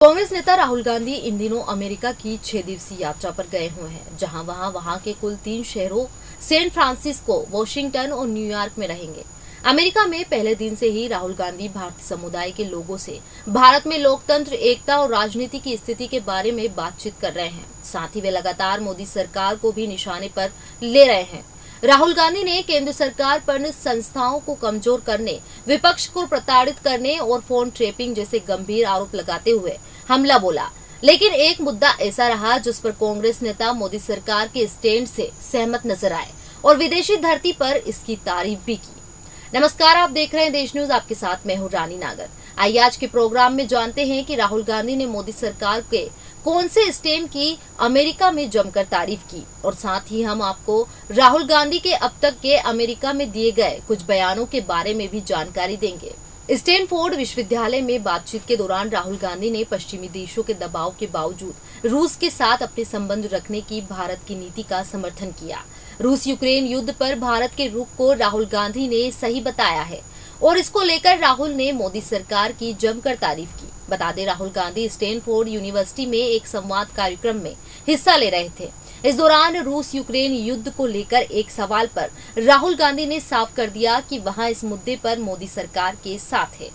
कांग्रेस नेता राहुल गांधी इन दिनों अमेरिका की 6 दिवसीय यात्रा पर गए हुए हैं, जहां वहां के कुल 3 शहरों सैन फ्रांसिस्को, वॉशिंगटन और न्यूयॉर्क में रहेंगे। अमेरिका में पहले दिन से ही राहुल गांधी भारतीय समुदाय के लोगों से भारत में लोकतंत्र, एकता और राजनीति की स्थिति के बारे में बातचीत कर रहे हैं। साथ ही वे लगातार मोदी सरकार को भी निशाने पर ले रहे हैं। राहुल गांधी ने केंद्र सरकार पर संस्थाओं को कमजोर करने, विपक्ष को प्रताड़ित करने और फोन ट्रैपिंग जैसे गंभीर आरोप लगाते हुए हमला बोला। लेकिन एक मुद्दा ऐसा रहा जिस पर कांग्रेस नेता मोदी सरकार के स्टैंड से सहमत नजर आए और विदेशी धरती पर इसकी तारीफ भी की। नमस्कार, आप देख रहे हैं देश न्यूज, आपके साथ मैं हूं रानी नागर। आइए आज के प्रोग्राम में जानते हैं कि राहुल गांधी ने मोदी सरकार के कौन से स्टैंड की अमेरिका में जमकर तारीफ की, और साथ ही हम आपको राहुल गांधी के अब तक के अमेरिका में दिए गए कुछ बयानों के बारे में भी जानकारी देंगे। स्टैनफोर्ड विश्वविद्यालय में बातचीत के दौरान राहुल गांधी ने पश्चिमी देशों के दबाव के बावजूद रूस के साथ अपने संबंध रखने की भारत की नीति का समर्थन किया। रूस यूक्रेन युद्ध पर भारत के रुख को राहुल गांधी ने सही बताया है और इसको लेकर राहुल ने मोदी सरकार की जमकर तारीफ की। बता दें, राहुल गांधी स्टैनफोर्ड यूनिवर्सिटी में एक संवाद कार्यक्रम में हिस्सा ले रहे थे। इस दौरान रूस यूक्रेन युद्ध को लेकर एक सवाल पर राहुल गांधी ने साफ कर दिया कि वहां इस मुद्दे पर मोदी सरकार के साथ है।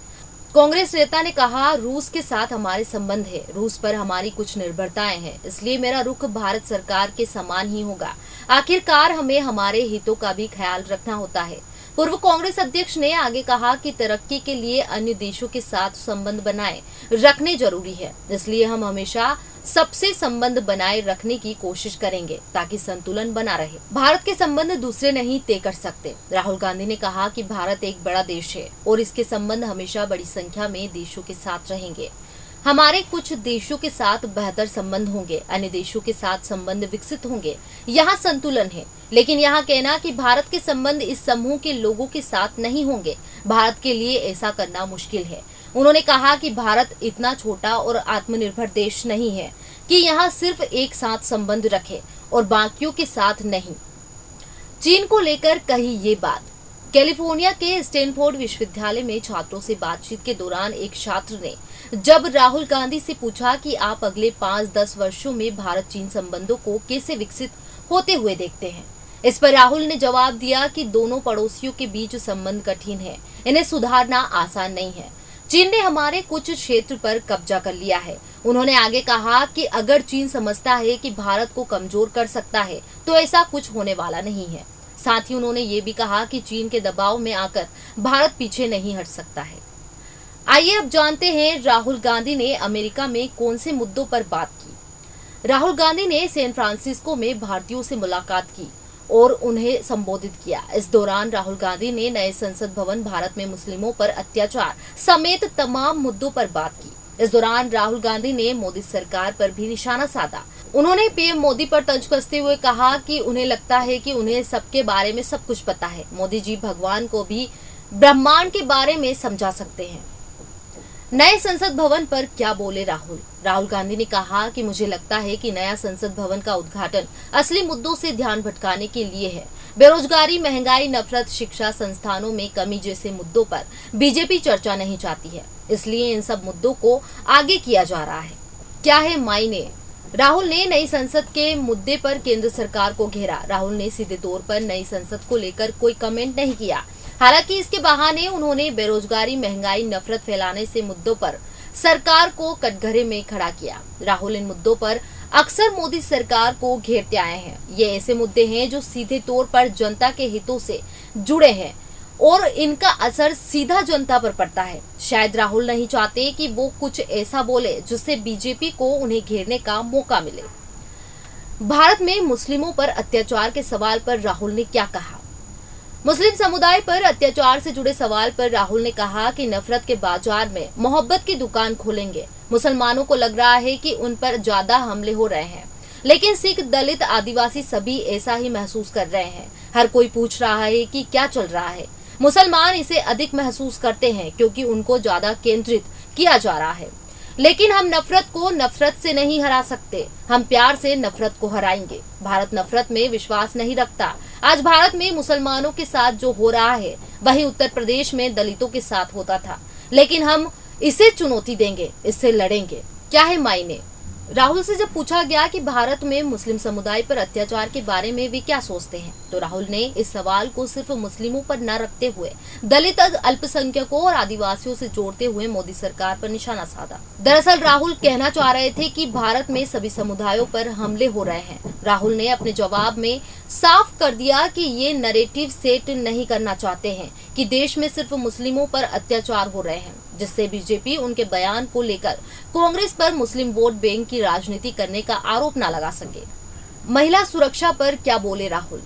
कांग्रेस नेता ने कहा, रूस के साथ हमारे संबंध है, रूस पर हमारी कुछ निर्भरताएं हैं, इसलिए मेरा रुख भारत सरकार के समान ही होगा। आखिरकार हमें हमारे हितों का भी ख्याल रखना होता है। पूर्व कांग्रेस अध्यक्ष ने आगे कहा कि तरक्की के लिए अन्य देशों के साथ संबंध बनाए रखने जरूरी है, इसलिए हम हमेशा सबसे संबंध बनाए रखने की कोशिश करेंगे ताकि संतुलन बना रहे। भारत के संबंध दूसरे नहीं तय कर सकते। राहुल गांधी ने कहा कि भारत एक बड़ा देश है और इसके संबंध हमेशा बड़ी संख्या में देशों के साथ रहेंगे। हमारे कुछ देशों के साथ बेहतर संबंध होंगे, अन्य देशों के साथ संबंध विकसित होंगे। यहाँ संतुलन है, लेकिन यहाँ कहना कि भारत के संबंध इस समूह के लोगों के साथ नहीं होंगे, भारत के लिए ऐसा करना मुश्किल है। उन्होंने कहा कि भारत इतना छोटा और आत्मनिर्भर देश नहीं है कि यहाँ सिर्फ एक साथ संबंध रखे और बाकियों के साथ नहीं। चीन को लेकर कही ये बात। कैलिफोर्निया के स्टैनफोर्ड विश्वविद्यालय में छात्रों से बातचीत के दौरान एक छात्र ने जब राहुल गांधी से पूछा कि आप अगले 5-10 वर्षों में भारत चीन संबंधों को कैसे विकसित होते हुए देखते हैं, इस पर राहुल ने जवाब दिया कि दोनों पड़ोसियों के बीच संबंध कठिन है, इन्हें सुधारना आसान नहीं है। चीन ने हमारे कुछ क्षेत्र पर कब्जा कर लिया है। उन्होंने आगे कहा कि अगर चीन समझता है कि भारत को कमजोर कर सकता है तो ऐसा कुछ होने वाला नहीं है। साथ ही उन्होंने ये भी कहा कि चीन के दबाव में आकर भारत पीछे नहीं हट सकता है। आइए अब जानते हैं राहुल गांधी ने अमेरिका में कौन से मुद्दों पर बात की। राहुल गांधी ने सैन फ्रांसिस्को में भारतीयों से मुलाकात की और उन्हें संबोधित किया। इस दौरान राहुल गांधी ने नए संसद भवन, भारत में मुस्लिमों पर अत्याचार समेत तमाम मुद्दों पर बात की। इस दौरान राहुल गांधी ने मोदी सरकार पर भी निशाना साधा। उन्होंने पीएम मोदी पर तंज कसते हुए कहा कि उन्हें लगता है कि उन्हें सबके बारे में सब कुछ पता है। मोदी जी भगवान को भी ब्रह्मांड के बारे में समझा सकते हैं। नए संसद भवन पर क्या बोले राहुल? राहुल गांधी ने कहा कि मुझे लगता है कि नया संसद भवन का उद्घाटन असली मुद्दों से ध्यान भटकाने के लिए है। बेरोजगारी, महंगाई, नफरत, शिक्षा संस्थानों में कमी जैसे मुद्दों पर बीजेपी चर्चा नहीं चाहती है, इसलिए इन सब मुद्दों को आगे किया जा रहा है। क्या है मायने? राहुल ने नई संसद के मुद्दे पर केंद्र सरकार को घेरा। राहुल ने सीधे तौर पर नई संसद को लेकर कोई कमेंट नहीं किया। हालांकि इसके बहाने उन्होंने बेरोजगारी, महंगाई, नफरत फैलाने से मुद्दों पर सरकार को कटघरे में खड़ा किया। राहुल इन मुद्दों पर अक्सर मोदी सरकार को घेरते आए हैं। ये ऐसे मुद्दे हैं जो सीधे तौर पर जनता के हितों से जुड़े हैं और इनका असर सीधा जनता पर पड़ता है। शायद राहुल नहीं चाहते कि वो कुछ ऐसा बोले जिससे बीजेपी को उन्हें घेरने का मौका मिले। भारत में मुस्लिमों पर अत्याचार के सवाल पर राहुल ने क्या कहा? मुस्लिम समुदाय पर अत्याचार से जुड़े सवाल पर राहुल ने कहा कि नफरत के बाजार में मोहब्बत की दुकान खोलेंगे। मुसलमानों को लग रहा है कि उन पर ज्यादा हमले हो रहे हैं, लेकिन सिख, दलित, आदिवासी सभी ऐसा ही महसूस कर रहे हैं। हर कोई पूछ रहा है कि क्या चल रहा है। मुसलमान इसे अधिक महसूस करते हैं क्योंकि उनको ज्यादा केंद्रित किया जा रहा है। लेकिन हम नफरत को नफरत से नहीं हरा सकते, हम प्यार से नफरत को हराएंगे। भारत नफरत में विश्वास नहीं रखता। आज भारत में मुसलमानों के साथ जो हो रहा है वही उत्तर प्रदेश में दलितों के साथ होता था, लेकिन हम इसे चुनौती देंगे, इससे लड़ेंगे। क्या है मायने? राहुल से जब पूछा गया कि भारत में मुस्लिम समुदाय पर अत्याचार के बारे में वे क्या सोचते हैं, तो राहुल ने इस सवाल को सिर्फ मुस्लिमों पर न रखते हुए दलित, अल्पसंख्यकों और आदिवासियों से जोड़ते हुए मोदी सरकार पर निशाना साधा। दरअसल राहुल कहना चाह रहे थे कि भारत में सभी समुदायों पर हमले हो रहे हैं। राहुल ने अपने जवाब में साफ कर दिया कि ये नैरेटिव सेट नहीं करना चाहते हैं कि देश में सिर्फ मुस्लिमों पर अत्याचार हो रहे हैं, जिससे बीजेपी उनके बयान को लेकर कांग्रेस पर मुस्लिम वोट बैंक की राजनीति करने का आरोप न लगा सके। महिला सुरक्षा पर क्या बोले राहुल?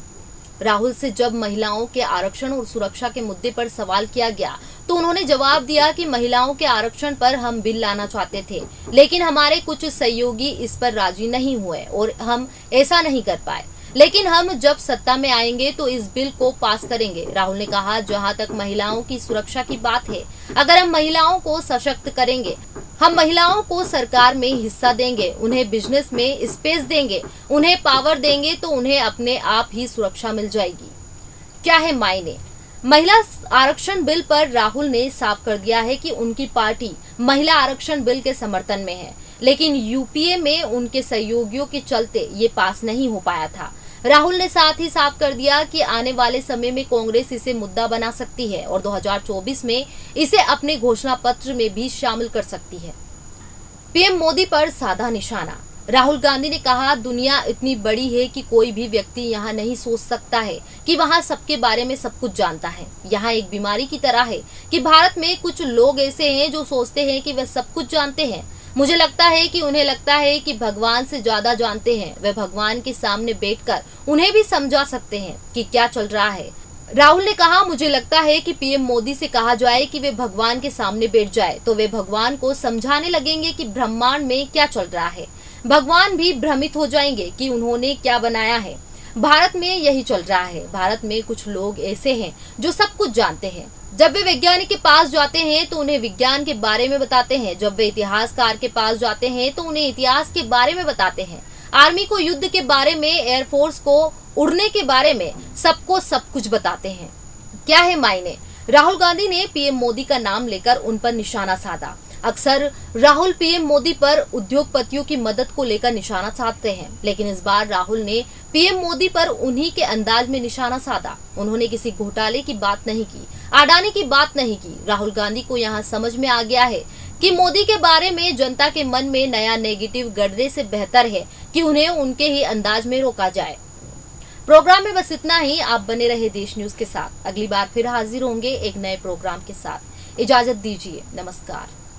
राहुल से जब महिलाओं के आरक्षण और सुरक्षा के मुद्दे पर सवाल किया गया तो उन्होंने जवाब दिया कि महिलाओं के आरक्षण पर हम बिल लाना चाहते थे, लेकिन हमारे कुछ सहयोगी इस पर राजी नहीं हुए और हम ऐसा नहीं कर पाए, लेकिन हम जब सत्ता में आएंगे तो इस बिल को पास करेंगे। राहुल ने कहा, जहां तक महिलाओं की सुरक्षा की बात है, अगर हम महिलाओं को सशक्त करेंगे, हम महिलाओं को सरकार में हिस्सा देंगे, उन्हें बिजनेस में स्पेस देंगे, उन्हें पावर देंगे, तो उन्हें अपने आप ही सुरक्षा मिल जाएगी। क्या है मायने? महिला आरक्षण बिल पर राहुल ने साफ कर दिया है कि उनकी पार्टी महिला आरक्षण बिल के समर्थन में है, लेकिन यूपीए में उनके सहयोगियों के चलते ये पास नहीं हो पाया था। राहुल ने साथ ही साफ कर दिया कि आने वाले समय में कांग्रेस इसे मुद्दा बना सकती है और 2024 में इसे अपने घोषणा पत्र में भी शामिल कर सकती है। पीएम मोदी पर साधा निशाना। राहुल गांधी ने कहा, दुनिया इतनी बड़ी है कि कोई भी व्यक्ति यहाँ नहीं सोच सकता है कि वहाँ सबके बारे में सब कुछ जानता है। यहाँ एक बीमारी की तरह है कि भारत में कुछ लोग ऐसे हैं जो सोचते हैं कि वे सब कुछ जानते हैं। मुझे लगता है कि उन्हें लगता है कि भगवान से ज्यादा जानते हैं। वे भगवान के सामने बैठकर उन्हें भी समझा सकते हैं कि क्या चल रहा है। राहुल ने कहा, मुझे लगता है कि पीएम मोदी से कहा जाए कि वे भगवान के सामने बैठ जाए तो वे भगवान को समझाने लगेंगे कि ब्रह्मांड में क्या चल रहा है। भगवान भी भ्रमित हो जाएंगे कि उन्होंने क्या बनाया है। भारत में यही चल रहा है। भारत में कुछ लोग ऐसे हैं जो सब कुछ जानते हैं। जब वे वैज्ञानिक के पास जाते हैं तो उन्हें विज्ञान के बारे में बताते हैं। जब वे इतिहासकार के पास जाते हैं तो उन्हें इतिहास के बारे में बताते हैं। आर्मी को युद्ध के बारे में, एयरफोर्स को उड़ने के बारे में, सबको सब कुछ बताते हैं। क्या है मायने? राहुल गांधी ने पीएम मोदी का नाम लेकर उन पर निशाना साधा। अक्सर राहुल पीएम मोदी पर उद्योगपतियों की मदद को लेकर निशाना साधते हैं, लेकिन इस बार राहुल ने पीएम मोदी पर उन्हीं के अंदाज में निशाना साधा। उन्होंने किसी घोटाले की बात नहीं की, अडानी की बात नहीं की। राहुल गांधी को यहाँ समझ में आ गया है कि मोदी के बारे में जनता के मन में नया नेगेटिव गढ़ने से बेहतर है कि उन्हें उनके ही अंदाज में रोका जाए। प्रोग्राम में बस इतना ही। आप बने रहे देश न्यूज के साथ। अगली बार फिर हाजिर होंगे एक नए प्रोग्राम के साथ। इजाजत दीजिए। नमस्कार।